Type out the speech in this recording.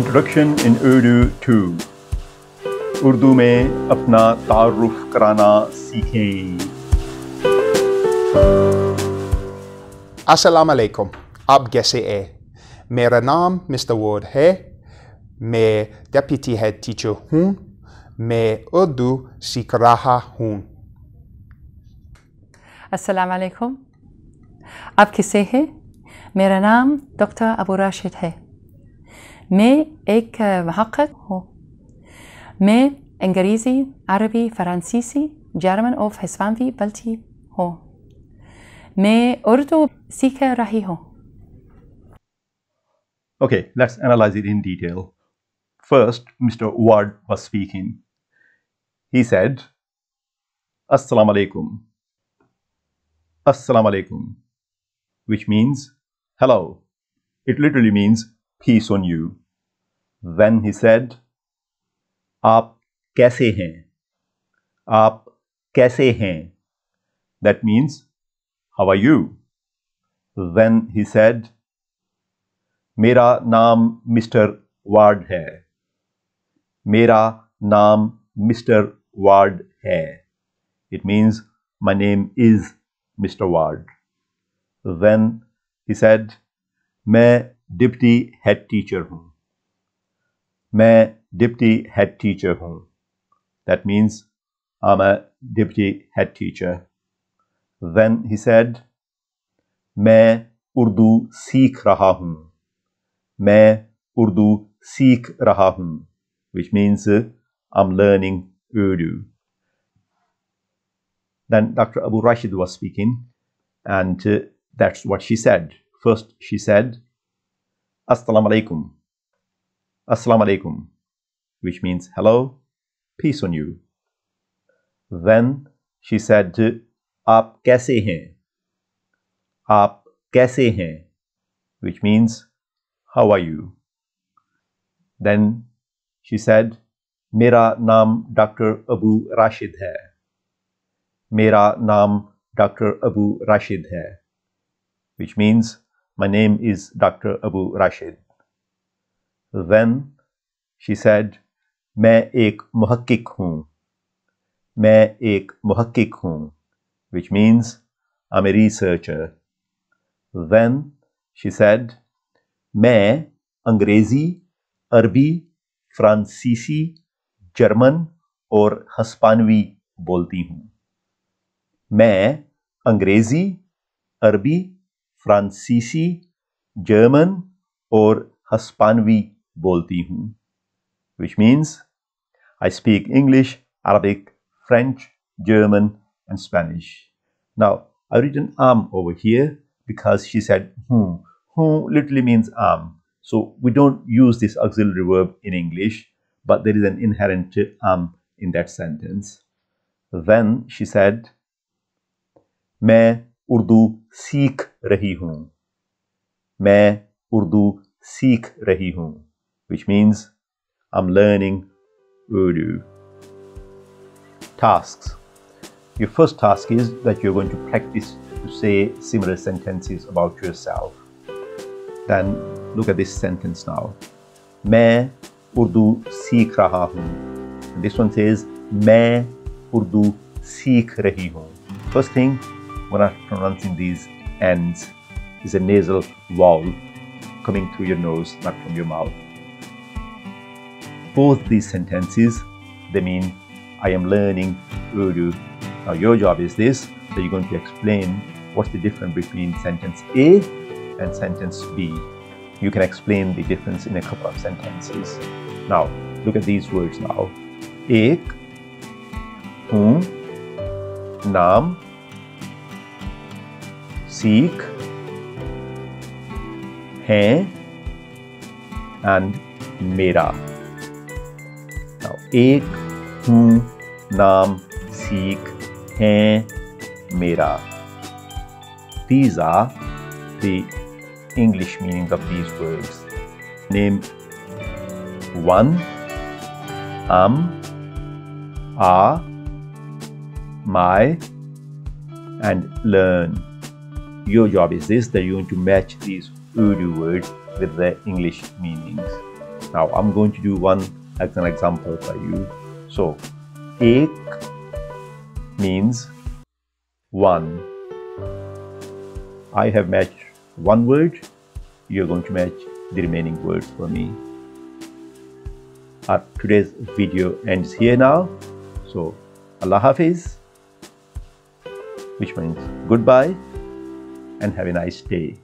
Introduction in Urdu 2 Urdu में अपना तारुफ कराना सीखें। अस्सलाम वालेकुम, आप कैसे हैं? मेरा नाम मिस्टर वार्ड है। मैं डेप्यूटी हेड टीचर हूँ। मैं उर्दू सीख रहा हूँ। अस्सलाम वालेकुम, आप कैसे हैं? मेरा नाम डॉक्टर अबू राशिद है। मैं एक मुहक्किक हूँ। मैं इंगरेज़ी, अरबी, फ़रांसीसी, जर्मन और हिस्पानी बोलती हूँ। मैं उर्दू सीख रही हूँ। Okay, let's analyze it in detail. First, Mr. Ward was speaking. He said, Assalamu alaikum. Assalamu alaikum, which means hello. It literally means peace on you. Then he said, आप कैसे हैं? आप कैसे हैं? That means, how are you? Then he said, मेरा नाम mister ward है। मेरा नाम मिस्टर वार्ड है। It means, my name is Mr. Ward. Then he said, मैं डिप्टी हेड टीचर हूँ। मैं डिप्टी हेड टीचर हूँ। That means, I'm a deputy head teacher. Then he said, मैं उर्दू सीख रहा हूँ। मैं उर्दू सीख रहा हूँ, which means I'm learning Urdu. Then Dr. Abou Rached was speaking, and that's what she said. First, she said, Assalamu alaikum. Assalamu alaikum, which means hello, peace on you. Then she said, आप कैसे हैं? आप कैसे हैं? Which means, how are you? Then she said, मेरा नाम doctor Abu Rashid है। मेरा नाम डॉक्टर अबू राशिद है, which means, my name is Dr. Abou Rached. Then she said, मैं एक मुहक्किक हूँ। मैं एक मुहक्किक हूँ, which means, I'm a researcher. Then she said, मैं अंग्रेज़ी, अरबी, फ्रांसीसी, जर्मन और हिस्पानवी बोलती हूँ। मैं अंग्रेज़ी, अरबी, फ्रांसीसी, जर्मन और हिस्पानवी बोलती हूँ, which means, I speak English, Arabic, French, German and Spanish. Now, I've written am over here because she said whom. Whom literally means am. So we don't use this auxiliary verb in English, but there is an inherent am in that sentence. Then she said, मैं उर्दू सीख रही हूँ। मैं उर्दू सीख रही हूँ, which means, I'm learning Urdu. Tasks. Your first task is that you're going to practice to say similar sentences about yourself. Then look at this sentence now. मैं उर्दू सीख रहा हूँ. This one says, मैं उर्दू सीख रही हूँ. First thing, when I'm pronouncing these ends, is a nasal vowel coming through your nose, not from your mouth. Both these sentences, they mean, I am learning Urdu. Now your job is this, that you're going to explain what's the difference between sentence A and sentence B. You can explain the difference in a couple of sentences. Now, look at these words now. एक हूँ, नाम, सीख, हैं, and मेरा. Now, एक हूँ, नाम, सीख, हैं, मेरा. These are the English meanings of these words. Name one, are, my, and learn. Your job is this, that you're going to match these Urdu words with their English meanings. Now I'm going to do one as an example for you. So, ek means one. I have matched one word. You're going to match the remaining words for me. Today's video ends here now. So, Allah Hafiz, which means goodbye and have a nice day.